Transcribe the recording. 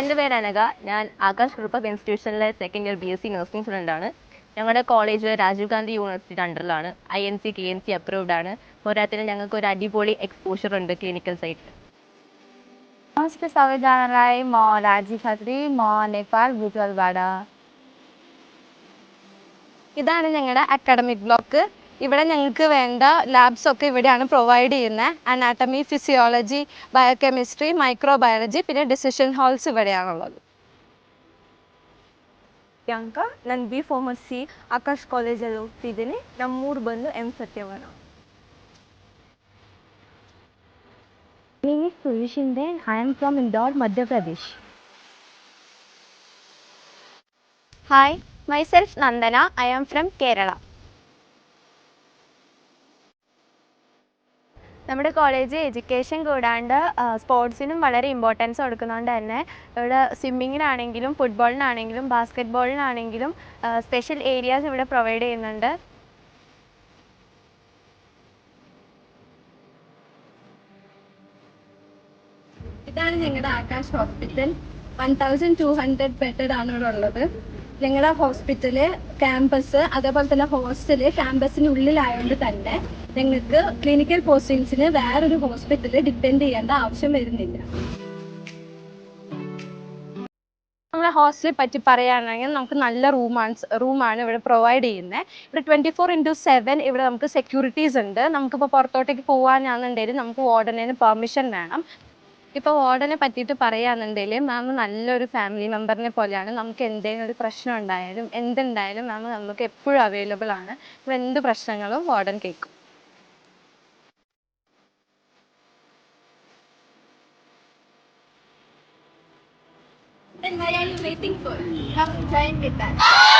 എൻ്റെ പേര് അനഘ. ഞാൻ Akash group of ഇൻസ്റ്റിറ്റ്യൂഷനിലെ second year BSc nursing സ്റ്റുഡൻ്റാണ്. ഞങ്ങളുടെ കോളേജ് രാജീവ് ഗാന്ധി യൂണിവേഴ്സിറ്റിയുടെ അണ്ടറിലാണ്. INC KNC അപ്രൂവ്ഡ് ആണ്. പോരാത്തിന് ഞങ്ങൾക്ക് ഒരു അടിപൊളി എക്സ്പോഷർ ഉണ്ട് ക്ലിനിക്കൽ സൈറ്റിൽ. नमस्ते सबैजनालाई म राजी खत्री म नेपाल बुटवलबाट ഇതാണ് ഞങ്ങളുടെ അക്കാഡമിക് ബ്ലോക്ക്. ഇവിടെ ഞങ്ങൾക്ക് വേണ്ട ലാബ്സ് ഒക്കെ ഇവിടെയാണ് പ്രൊവൈഡ് ചെയ്യുന്നത്. അനാട്ടമി, ഫിസിയോളജി, ബയോകെമിസ്ട്രി, മൈക്രോബയോളജി, പിന്നെ ഡിസിഷൻ ഹാൾസ് ഇവിടെയാണുള്ളത്. ಪ್ರಿಯಾಂಕ ನಾನು B.Pharmacy ಆಕಾಶ್ ಕಾಲೇಜಲ್ಲಿ ಹೋಗ್ತಿದ್ದೀನಿ. ನಮ್ಮೂರು ಬಂದು M. ಸತ್ಯವನ. My name is Suvi Shinde. I am from Indore, Madhya Pradesh. Hi, myself Nandana. I am from Kerala. നമ്മുടെ കോളേജ് എഡ്യൂക്കേഷൻ കൂടാണ്ട് സ്പോർട്സിനും വളരെ ഇമ്പോർട്ടൻസ് കൊടുക്കുന്നതുകൊണ്ട് തന്നെ ഇവിടെ സ്വിമ്മിങ്ങിനാണെങ്കിലും ഫുട്ബോളിനാണെങ്കിലും ബാസ്കറ്റ് ബോളിനാണെങ്കിലും സ്പെഷ്യൽ ഏരിയാസ് ഇവിടെ പ്രൊവൈഡ് ചെയ്യുന്നുണ്ട്. ഇതാണ് ഞങ്ങളുടെ ആകാശ് ഹോസ്പിറ്റൽ. 1200 ബെഡഡ് ആണ് ഇവിടെ ഉള്ളത്. ഞങ്ങളുടെ ഹോസ്പിറ്റല് ക്യാമ്പസ് അതേപോലെ തന്നെ ഹോസ്റ്റല് ക്യാമ്പസിനുള്ളിലായതുകൊണ്ട് തന്നെ ഞങ്ങൾക്ക് ക്ലിനിക്കൽ പോസ്റ്റിങ്സിന് വേറൊരു ഹോസ്പിറ്റല് ഡിപ്പെൻഡ് ചെയ്യേണ്ട ആവശ്യം വരുന്നില്ല. നമ്മുടെ ഹോസ്റ്റലിനെ പറ്റി പറയുകയാണെങ്കിൽ നമുക്ക് നല്ല റൂമാണ് ഇവിടെ പ്രൊവൈഡ് ചെയ്യുന്നത്. ഇവിടെ 24/7 ഇവിടെ നമുക്ക് സെക്യൂരിറ്റീസ് ഉണ്ട്. നമുക്കിപ്പോൾ പുറത്തോട്ടേക്ക് പോകാനാണെന്നുണ്ടെങ്കിൽ നമുക്ക് വാർഡനിന് പെർമിഷൻ വേണം. ഇപ്പോൾ വാർഡനെ പറ്റിയിട്ട് പറയുകയാണെന്നുണ്ടെങ്കിൽ മാം നല്ലൊരു ഫാമിലി മെമ്പറിനെ പോലെയാണ്. നമുക്ക് എന്തെങ്കിലും ഒരു പ്രശ്നം ഉണ്ടായാലും എന്തുണ്ടായാലും മാം നമുക്ക് എപ്പോഴും അവൈലബിൾ ആണ്. ഇപ്പോൾ എന്ത് പ്രശ്നങ്ങളും വാർഡൻ കേൾക്കും. Then why are you waiting for? Come join with us.